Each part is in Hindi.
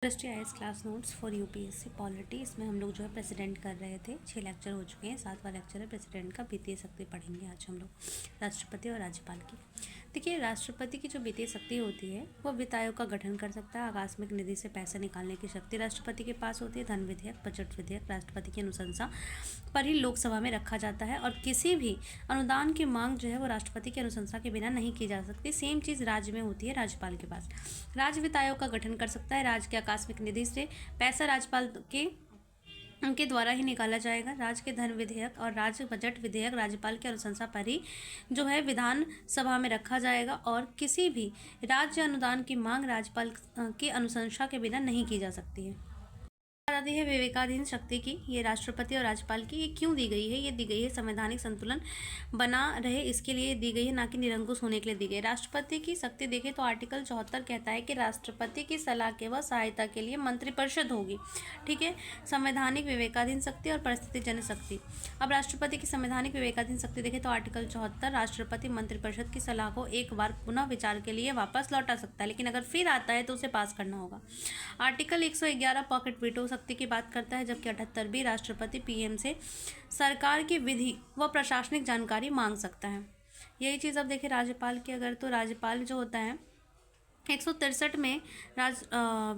Industry IAS class notes for UPSC polity. इसमें हम लोग जो है प्रेसिडेंट कर रहे थे। 6 लेक्चर हो चुके हैं, 7वां लेक्चर है प्रेसिडेंट का। वित्तीय शक्ति पढ़ेंगे आज हम लोग राष्ट्रपति और राज्यपाल की। देखिए, राष्ट्रपति की जो वित्तीय शक्ति होती है वो वित्त आयोग का गठन कर सकता है। आकस्मिक निधि से पैसे निकालने की शक्ति राष्ट्रपति के पास होती है। धन विधेयक, बजट विधेयक राष्ट्रपति की अनुशंसा पर ही लोकसभा में रखा जाता है और किसी भी अनुदान की मांग जो है वो राष्ट्रपति की अनुशंसा के बिना नहीं की जा सकती। सेम चीज़ राज्य में होती है राज्यपाल के पास। राज्य वित्त आयोग का गठन कर सकता है। राज्य के आकस्मिक निधि से पैसा राज्यपाल के उनके द्वारा ही निकाला जाएगा। राज्य के धन विधेयक और राज्य बजट विधेयक राज्यपाल की अनुशंसा पर ही जो है विधान सभा में रखा जाएगा और किसी भी राज्य अनुदान की मांग राज्यपाल की अनुशंसा के बिना नहीं की जा सकती है। आती है विवेकाधीन शक्ति की। ये राष्ट्रपति और राज्यपाल की ये क्यों दी गई है? ये दी गई है संवैधानिक संतुलन बना रहे इसके लिए दी गई है, ना कि निरंकुश होने के लिए दी गई है। राष्ट्रपति की शक्ति देखें तो आर्टिकल 74 कहता है कि राष्ट्रपति की सलाह के व सहायता के लिए मंत्रिपरिषद होगी। ठीक है, संवैधानिक विवेकाधीन शक्ति और परिस्थितिजन्य शक्ति। अब राष्ट्रपति की संवैधानिक विवेकाधीन शक्ति देखें तो आर्टिकल 74 राष्ट्रपति मंत्रिपरिषद की सलाह को एक बार पुनः विचार के लिए वापस लौटा सकता है, लेकिन अगर फिर आता है तो उसे पास करना होगा। आर्टिकल 111 पॉकेट वीटो शक्ति की बात करता है, जबकि 78 राष्ट्रपति पीएम से सरकार की विधि व प्रशासनिक जानकारी मांग सकता है। यही चीज़ अब देखिए राज्यपाल की। अगर तो राज्यपाल जो होता है 163 में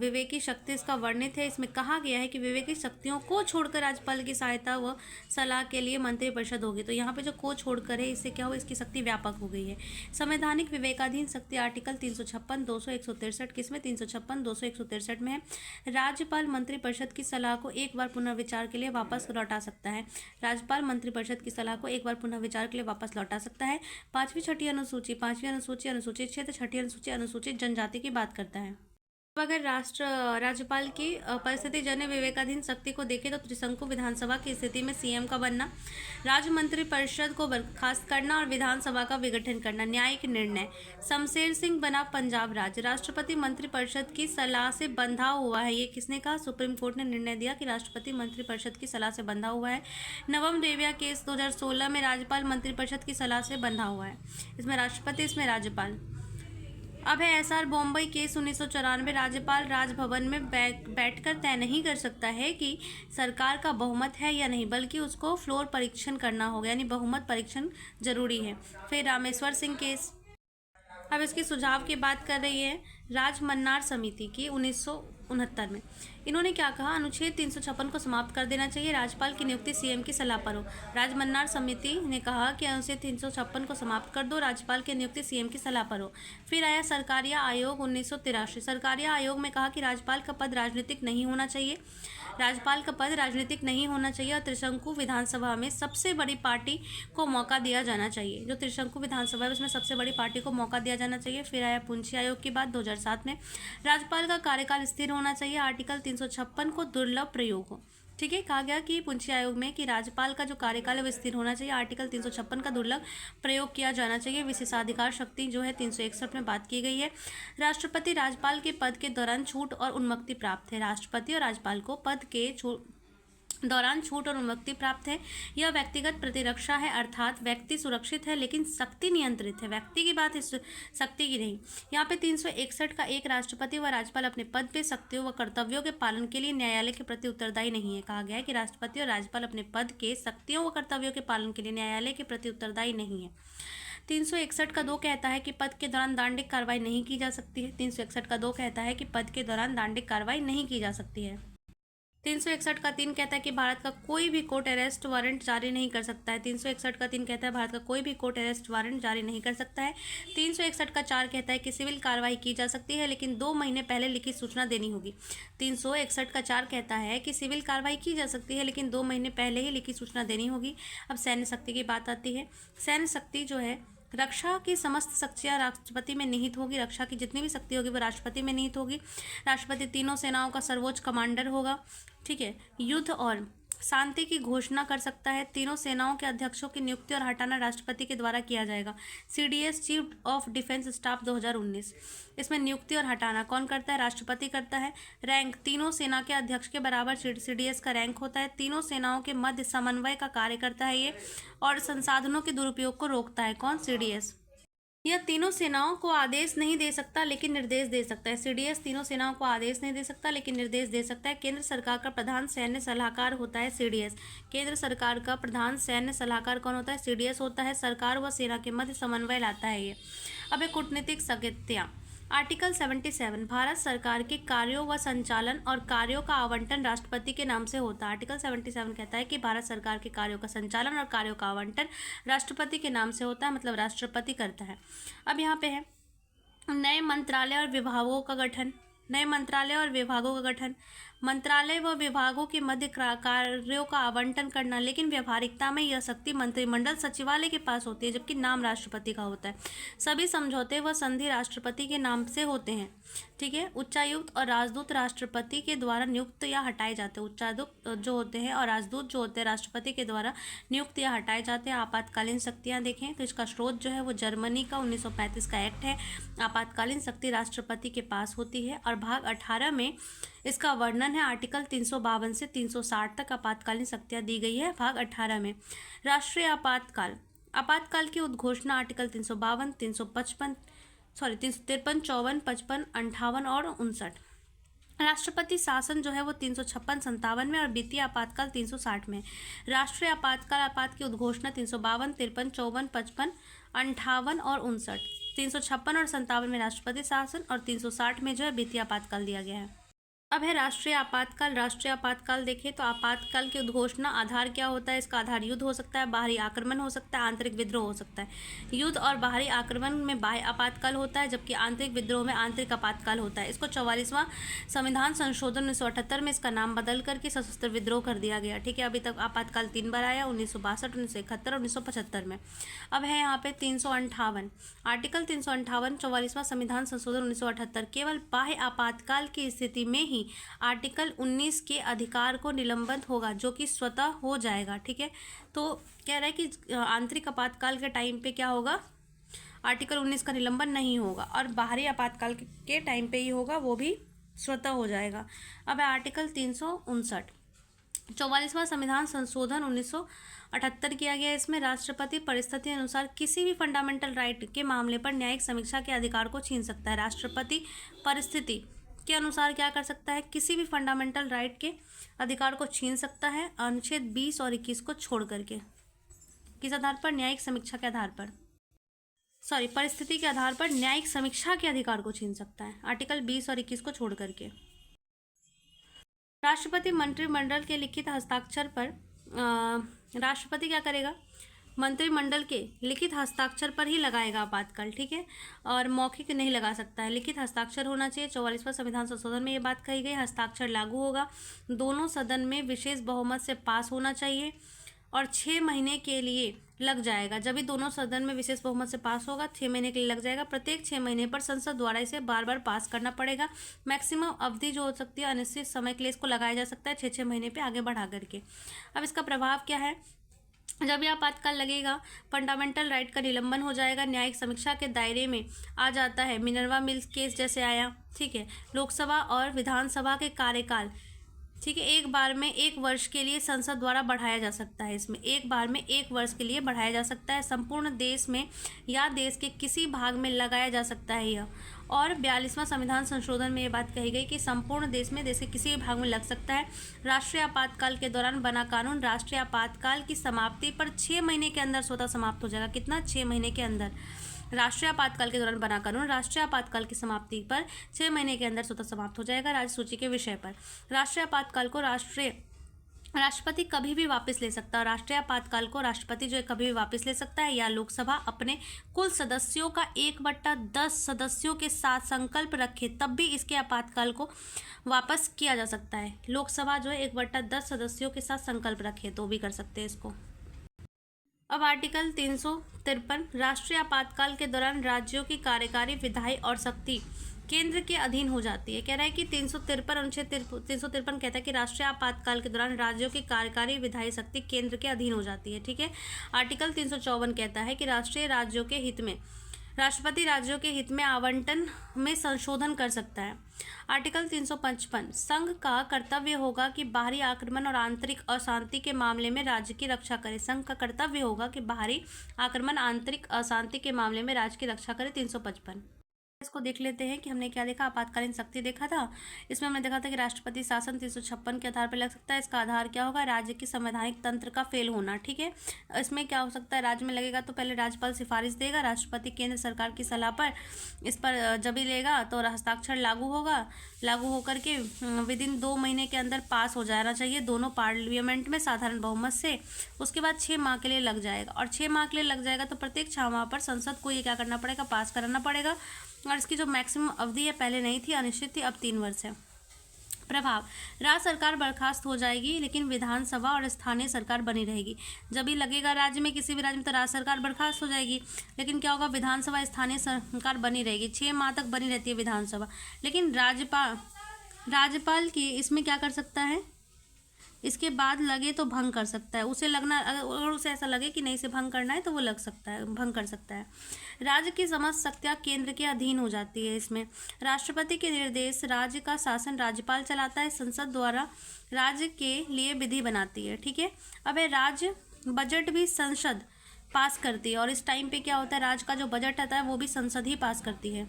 विवेकी शक्ति इसका वर्णित है। इसमें कहा गया है कि विवेकी शक्तियों को छोड़कर राज्यपाल की सहायता व सलाह के लिए मंत्रिपरिषद होगी। तो यहाँ पे जो को छोड़कर है इससे क्या हो, इसकी शक्ति व्यापक हो गई है। संवैधानिक विवेकाधीन शक्ति आर्टिकल 356, 200, 163 किसमें 356, 200, 163 में है। राज्यपाल मंत्रिपरिषद की सलाह को एक बार पुनर्विचार के लिए वापस लौटा सकता है। राज्यपाल मंत्रिपरिषद की सलाह को एक बार पुनर्विचार के लिए वापस लौटा सकता है। 5वीं छठी अनुसूची, 5वीं अनुसूची, अनुसूचित क्षेत्र, 6ठी अनुसूची, अनुसूचित जनजाति की बात करता है। अब अगर राज्यपाल की परिस्थितिजन्य विवेकाधीन शक्ति को देखें तो त्रिशंकु विधानसभा की स्थिति में सीएम का बनना, राज्य मंत्रिपरिषद को बर्खास्त करना और विधानसभा का विघटन करना। न्यायिक निर्णय, शमशेर सिंह बना पंजाब राज्य। राष्ट्रपति मंत्रिपरिषद की सलाह से बंधा हुआ है। ये किसने कहा? सुप्रीम कोर्ट ने निर्णय दिया कि राष्ट्रपति मंत्रिपरिषद की सलाह से बंधा हुआ है। नवम रेबिया केस 2016 में राज्यपाल मंत्रिपरिषद की सलाह से बंधा हुआ है। इसमें राष्ट्रपति, इसमें राज्यपाल। अब है एसआर बॉम्बई केस 1994। राज्यपाल राजभवन में बैठकर तय नहीं कर सकता है कि सरकार का बहुमत है या नहीं, बल्कि उसको फ्लोर परीक्षण करना होगा, यानी बहुमत परीक्षण जरूरी है। फिर रामेश्वर सिंह केस। अब इसके सुझाव की बात कर रही है राजमन्नार समिति की 1969 में। इन्होंने क्या कहा? अनुच्छेद 356 को समाप्त कर देना चाहिए। राज्यपाल की नियुक्ति सीएम की सलाह पर हो। राजमन्नार समिति ने कहा कि अनुच्छेद 356 को समाप्त कर दो, राज्यपाल की नियुक्ति सीएम की सलाह पर हो। फिर आया सरकारिया आयोग 1983। सरकारिया आयोग में कहा कि राज्यपाल का पद राजनीतिक नहीं होना चाहिए। राज्यपाल का पद राजनीतिक नहीं होना चाहिए और त्रिशंकु विधानसभा में सबसे बड़ी पार्टी को मौका दिया जाना चाहिए। जो त्रिशंकु विधानसभा है उसमें सबसे बड़ी पार्टी को मौका दिया जाना चाहिए। फिर आया पुंछी आयोग की बात 2007 में। राज्यपाल का कार्यकाल स्थिर होना चाहिए। आर्टिकल 356 को दुर्लभ प्रयोग हो। ठीक है, कहा गया कि पुंछी आयोग में कि राज्यपाल का जो कार्यकाल है वो स्थिर होना चाहिए। आर्टिकल 356 का दुर्लभ प्रयोग किया जाना चाहिए। विशेषाधिकार शक्ति जो है 361 में बात की गई है। राष्ट्रपति राज्यपाल के पद के दौरान छूट और उन्मुक्ति प्राप्त है। राष्ट्रपति और राज्यपाल को पद के दौरान छूट और उन्मुक्ति प्राप्त है। यह व्यक्तिगत प्रतिरक्षा है, अर्थात व्यक्ति सुरक्षित है लेकिन शक्ति नियंत्रित है। व्यक्ति की बात है, शक्ति की नहीं। यहाँ पे 361 का एक, राष्ट्रपति व राज्यपाल अपने पद पे शक्तियों व कर्तव्यों के पालन के लिए न्यायालय के प्रति उत्तरदायी नहीं है। कहा गया है कि राष्ट्रपति और राज्यपाल अपने पद के शक्तियों व कर्तव्यों के पालन के लिए न्यायालय के प्रति उत्तरदायी नहीं है। 361 का 2 कहता है कि पद के दौरान दांडिक कार्रवाई नहीं की जा सकती है। 361 का 2 कहता है कि पद के दौरान दांडिक कार्रवाई नहीं की जा सकती है। 361 का 3 कहता है कि भारत का कोई भी कोर्ट अरेस्ट वारंट जारी नहीं कर सकता है। 361 का 3 कहता है भारत का कोई भी कोर्ट अरेस्ट वारंट जारी नहीं कर सकता है। 361 का 4 कहता है कि सिविल कार्रवाई की जा सकती है लेकिन 2 महीने पहले लिखित सूचना देनी होगी। 361 का 4 कहता है कि सिविल कार्रवाई की जा सकती है लेकिन 2 महीने पहले ही लिखित सूचना देनी होगी। अब सैन्य शक्ति की बात आती है। सैन्य शक्ति जो है, रक्षा की समस्त शक्तियाँ राष्ट्रपति में निहित होगी। रक्षा की जितनी भी शक्ति होगी वो राष्ट्रपति में निहित होगी। राष्ट्रपति तीनों सेनाओं का सर्वोच्च कमांडर होगा। ठीक है, युद्ध और शांति की घोषणा कर सकता है। तीनों सेनाओं के अध्यक्षों की नियुक्ति और हटाना राष्ट्रपति के द्वारा किया जाएगा। CDS chief of defence staff 2019, इसमें नियुक्ति और हटाना कौन करता है? राष्ट्रपति करता है। रैंक, तीनों सेना के अध्यक्ष के बराबर सीडीएस का रैंक होता है। तीनों सेनाओं के मध्य समन्वय का कार्य करता है ये, और संसाधनों के दुरुपयोग को रोकता है। कौन? सीडीएस। यह तीनों सेनाओं को आदेश नहीं दे सकता लेकिन निर्देश दे सकता है। सीडीएस तीनों सेनाओं को आदेश नहीं दे सकता लेकिन निर्देश दे सकता है। केंद्र सरकार का प्रधान सैन्य सलाहकार होता है सीडीएस। केंद्र सरकार का प्रधान सैन्य सलाहकार कौन होता है? सीडीएस होता है। सरकार व सेना के मध्य समन्वय लाता है ये। अब कूटनीतिक शक्तियाँ। आर्टिकल 77 भारत सरकार के कार्यों व संचालन और कार्यों का आवंटन राष्ट्रपति के नाम से होता है। आर्टिकल 77 कहता है कि भारत सरकार के कार्यों का संचालन और कार्यों का आवंटन राष्ट्रपति के नाम से होता है, मतलब राष्ट्रपति करता है। अब यहाँ पे है नए मंत्रालय और विभागों का गठन। नए मंत्रालय और विभागों का गठन, मंत्रालय व विभागों के मध्य कार्यों का आवंटन करना, लेकिन व्यवहारिकता में यह शक्ति मंत्रिमंडल सचिवालय के पास होती है, जबकि नाम राष्ट्रपति का होता है। सभी समझौते व संधि राष्ट्रपति के नाम से होते हैं, ठीक है। उच्चायुक्त और राजदूत राष्ट्रपति के द्वारा नियुक्त या हटाए जाते हैं। उच्चायुक्त जो होते हैं और राजदूत जो होते हैं राष्ट्रपति के द्वारा नियुक्त या हटाए जाते हैं। आपातकालीन शक्तियाँ देखें तो इसका स्रोत जो है वो जर्मनी का 1935 का एक्ट है। आपातकालीन शक्ति राष्ट्रपति के पास होती है। और भाग 18 में इसका वर्णन है। आर्टिकल 352 से 360 तक आपातकालीन शक्तियाँ दी गई है भाग 18 में। राष्ट्रीय आपातकाल, आपातकाल की उद्घोषणा आर्टिकल 352, 353, 54, 54, 55, 58 और 59। राष्ट्रपति शासन जो है वो 356, 57 में और वित्तीय आपातकाल 360 में। राष्ट्रीय आपातकाल, आपात की उद्घोषणा 352, 53, 54, 55, 58 और 59। 356 और 57 में राष्ट्रपति शासन और 360 में जो है वित्तीय आपातकाल दिया गया है। अब है राष्ट्रीय आपातकाल। राष्ट्रीय आपातकाल देखें तो आपातकाल की उद्घोषणा आधार क्या होता है? इसका आधार युद्ध हो सकता है, बाहरी आक्रमण हो सकता है, आंतरिक विद्रोह हो सकता है। युद्ध और बाहरी आक्रमण में बाह्य आपातकाल होता है, जबकि आंतरिक विद्रोह में आंतरिक आपातकाल होता है। इसको 44वां संविधान संशोधन 1978 में इसका नाम बदल करके सशस्त्र विद्रोह कर दिया गया, ठीक है। अभी तक आपातकाल 3 बार आया, 1962, 1971 और 1975 में। अब है यहाँ पे 358, आर्टिकल 358 44वां संविधान संशोधन 1978 केवल बाह्य आपातकाल की स्थिति में ही आर्टिकल 19 के अधिकार को निलंबित होगा, जो कि स्वतः हो जाएगा, ठीक है। तो कह रहा है कि आंतरिक आपातकाल के टाइम पे क्या होगा? आर्टिकल 19 का निलंबन नहीं होगा, और बाहरी आपातकाल के टाइम पे ही होगा, वो भी स्वतः हो जाएगा। अब है आर्टिकल 359, 44वां संविधान संशोधन 1978 किया गया। इसमें राष्ट्रपति परिस्थिति अनुसार किसी भी फंडामेंटल राइट के मामले पर न्यायिक समीक्षा के अधिकार को छीन सकता है। राष्ट्रपति परिस्थिति के अनुसार क्या कर सकता है? किसी भी फंडामेंटल राइट के अधिकार को छीन सकता है, अनुच्छेद 20 और 21 को छोड़ करके। किस आधार पर? न्यायिक समीक्षा के आधार पर, परिस्थिति के आधार पर न्यायिक समीक्षा के अधिकार को छीन सकता है, आर्टिकल 20 और 21 को छोड़ करके। राष्ट्रपति मंत्रिमंडल के लिखित हस्ताक्षर पर राष्ट्रपति क्या करेगा? मंत्रिमंडल के लिखित हस्ताक्षर पर ही लगाएगा आपातकाल, ठीक है। और मौखिक नहीं लगा सकता है, लिखित हस्ताक्षर होना चाहिए। 44वां संविधान संशोधन में ये बात कही गई। हस्ताक्षर लागू होगा, दोनों सदन में विशेष बहुमत से पास होना चाहिए, और 6 महीने के लिए लग जाएगा। जब भी दोनों सदन में विशेष बहुमत से पास होगा, 6 महीने के लिए लग जाएगा। प्रत्येक 6 महीने पर संसद द्वारा इसे बार बार पास करना पड़ेगा। मैक्सिमम अवधि जो हो सकती है अनिश्चित समय के लिए इसको लगाया जा सकता है, 6 महीने पे आगे बढ़ा करके। अब इसका प्रभाव क्या है? जब यह आपातकाल लगेगा, फंडामेंटल राइट का निलंबन हो जाएगा, न्यायिक समीक्षा के दायरे में आ जाता है। मिनर्वा मिल्स केस जैसे आया, ठीक है। लोकसभा और विधानसभा के कार्यकाल, ठीक है, एक बार में 1 वर्ष के लिए संसद द्वारा बढ़ाया जा सकता है। इसमें एक बार में 1 वर्ष के लिए बढ़ाया जा सकता है। संपूर्ण देश में या देश के किसी भाग में लगाया जा सकता है यह। और 42वां संविधान संशोधन में ये बात कही गई कि संपूर्ण देश में, देश के किसी भी भाग में लग सकता है। राष्ट्रीय आपातकाल के दौरान बना कानून राष्ट्रीय आपातकाल की समाप्ति पर 6 महीने के अंदर स्वतः समाप्त हो जाएगा। कितना? 6 महीने के अंदर। राष्ट्रीय आपातकाल के दौरान बना कानून राष्ट्रीय आपातकाल की समाप्ति पर 6 महीने के अंदर स्वतः समाप्त हो जाएगा। राज्य सूची के विषय पर राष्ट्रीय आपातकाल को राष्ट्रपति कभी भी वापस ले सकता है। राष्ट्रीय आपातकाल को राष्ट्रपति जो है कभी भी वापस ले सकता है, या लोकसभा अपने कुल सदस्यों का 1/10 सदस्यों के साथ संकल्प रखे तब भी इसके आपातकाल को वापस किया जा सकता है। लोकसभा जो है 1/10 सदस्यों के साथ संकल्प रखे तो भी कर सकते हैं इसको। अब आर्टिकल 353, राष्ट्रीय आपातकाल के दौरान राज्यों की कार्यकारी, विधायी और शक्ति केंद्र के अधीन हो जाती है। कह रहा है कि 353 अनुच्छेद 353 कहता है कि राष्ट्रीय आपातकाल के दौरान राज्यों की कार्यकारी, विधायी शक्ति केंद्र के अधीन हो जाती है, ठीक है। आर्टिकल 354 कहता है कि राज्यों के हित में राष्ट्रपति राज्यों के हित में आवंटन में संशोधन कर सकता है। आर्टिकल 355 संघ का कर्तव्य होगा कि बाहरी आक्रमण और आंतरिक अशांति के मामले में राज्य की रक्षा करे। संघ का कर्तव्य होगा कि बाहरी आक्रमण आंतरिक अशांति के मामले में राज्य की रक्षा करे। 355 इसको देख लेते हैं कि हमने क्या देखा। आपातकालीन शक्ति देखा था। इसमें हमने देखा था कि राष्ट्रपति शासन 356 के आधार पर लग सकता है। इसका आधार क्या होगा? राज्य की संवैधानिक तंत्र का फेल होना। ठीक है, इसमें क्या हो सकता है? राज्य में लगेगा तो पहले राज्यपाल सिफारिश देगा, राष्ट्रपति केंद्र सरकार की सलाह पर इस पर जब ही लेगा तो हस्ताक्षर लागू होगा। लागू होकर के विदिन 2 महीने के अंदर पास हो जाना चाहिए दोनों पार्लियामेंट में साधारण बहुमत से। उसके बाद 6 माह के लिए लग जाएगा, और 6 माह के लिए लग जाएगा तो प्रत्येक 6 माह पर संसद को ये क्या करना पड़ेगा? पास कराना पड़ेगा। और इसकी जो मैक्सिमम अवधि है पहले नहीं थी, अनिश्चित थी, अब 3 वर्ष है। प्रभाव, राज्य सरकार बर्खास्त हो जाएगी लेकिन विधानसभा और स्थानीय सरकार बनी रहेगी। जब भी लगेगा राज्य में, किसी भी राज्य में, तो राज्य सरकार बर्खास्त हो जाएगी, लेकिन क्या होगा? विधानसभा स्थानीय सरकार बनी रहेगी। 6 माह तक बनी रहती है विधानसभा, लेकिन राज्यपाल की इसमें क्या कर सकता है? इसके बाद लगे तो भंग कर सकता है। उसे लगना, अगर उसे ऐसा लगे कि नहीं से भंग करना है तो वो लग सकता है, भंग कर सकता है। राज्य की समस्त शक्तियाँ केंद्र के अधीन हो जाती है। इसमें राष्ट्रपति के निर्देश, राज्य का शासन राज्यपाल चलाता है, संसद द्वारा राज्य के लिए विधि बनाती है। ठीक है, अब है राज्य बजट भी संसद पास करती है, और इस टाइम पे क्या होता है? राज्य का जो बजट आता है वो भी संसद ही पास करती है।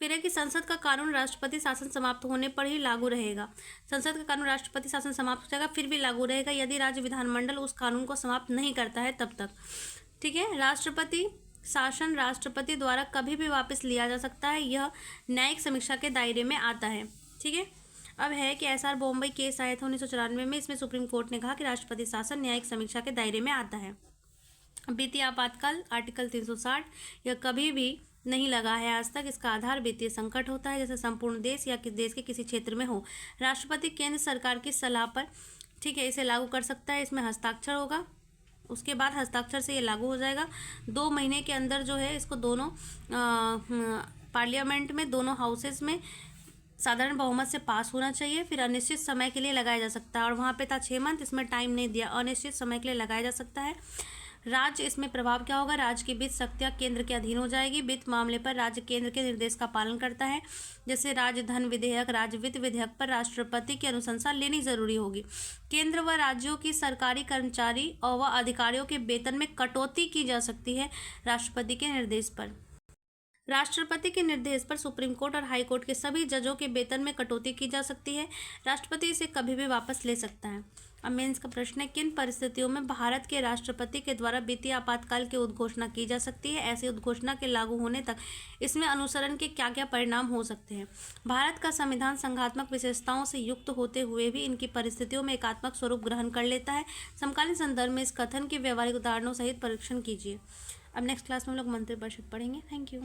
फिर है कि संसद का कानून राष्ट्रपति शासन समाप्त होने पर ही लागू रहेगा। संसद का कानून राष्ट्रपति शासन समाप्त हो जाएगा फिर भी लागू रहेगा यदि राज्य विधानमंडल उस कानून को समाप्त नहीं करता है तब तक। ठीक है, राष्ट्रपति शासन राष्ट्रपति द्वारा कभी भी वापस लिया जा सकता है, यह न्यायिक समीक्षा के दायरे में आता है। ठीक है, अब है कि SR बॉम्बे केस आया था 1994 में। इसमें सुप्रीम कोर्ट ने कहा कि राष्ट्रपति शासन न्यायिक समीक्षा के दायरे में आता है। वित्तीय आपातकाल आर्टिकल 360, यह कभी भी नहीं लगा है आज तक। इसका आधार वित्तीय संकट होता है, जैसे संपूर्ण देश या देश के किसी क्षेत्र में हो। राष्ट्रपति केंद्र सरकार की सलाह पर, ठीक है, इसे लागू कर सकता है। इसमें हस्ताक्षर होगा, उसके बाद हस्ताक्षर से ये लागू हो जाएगा। 2 महीने के अंदर जो है इसको दोनों पार्लियामेंट में, दोनों हाउसेस में साधारण बहुमत से पास होना चाहिए। फिर अनिश्चित समय के लिए लगाया जा सकता है, और वहाँ पे था 6 मंथ, इसमें टाइम नहीं दिया, अनिश्चित समय के लिए लगाया जा सकता है। राज्य, इसमें प्रभाव क्या होगा? राज्य की वित्त शक्तियाँ केंद्र के अधीन हो जाएगी। वित्त मामले पर राज्य केंद्र के निर्देश का पालन करता है, जैसे राज्य धन विधेयक, राज्य वित्त विधेयक पर राष्ट्रपति की अनुशंसा लेनी जरूरी होगी। केंद्र व राज्यों की सरकारी कर्मचारी और व अधिकारियों के वेतन में कटौती की जा सकती है राष्ट्रपति के निर्देश पर। राष्ट्रपति के निर्देश पर सुप्रीम कोर्ट और हाई कोर्ट के सभी जजों के वेतन में कटौती की जा सकती है। राष्ट्रपति इसे कभी भी वापस ले सकता है। अब मेंस का प्रश्न है, किन परिस्थितियों में भारत के राष्ट्रपति के द्वारा वित्तीय आपातकाल की उद्घोषणा की जा सकती है? ऐसी उद्घोषणा के लागू होने तक इसमें अनुसरण के क्या क्या परिणाम हो सकते हैं? भारत का संविधान संघात्मक विशेषताओं से युक्त होते हुए भी इनकी परिस्थितियों में एकात्मक स्वरूप ग्रहण कर लेता है। समकालीन संदर्भ में इस कथन के व्यवहारिक उदाहरणों सहित परीक्षण कीजिए। अब नेक्स्ट क्लास में हम लोग मंत्रिपरिषद पढ़ेंगे। Thank you.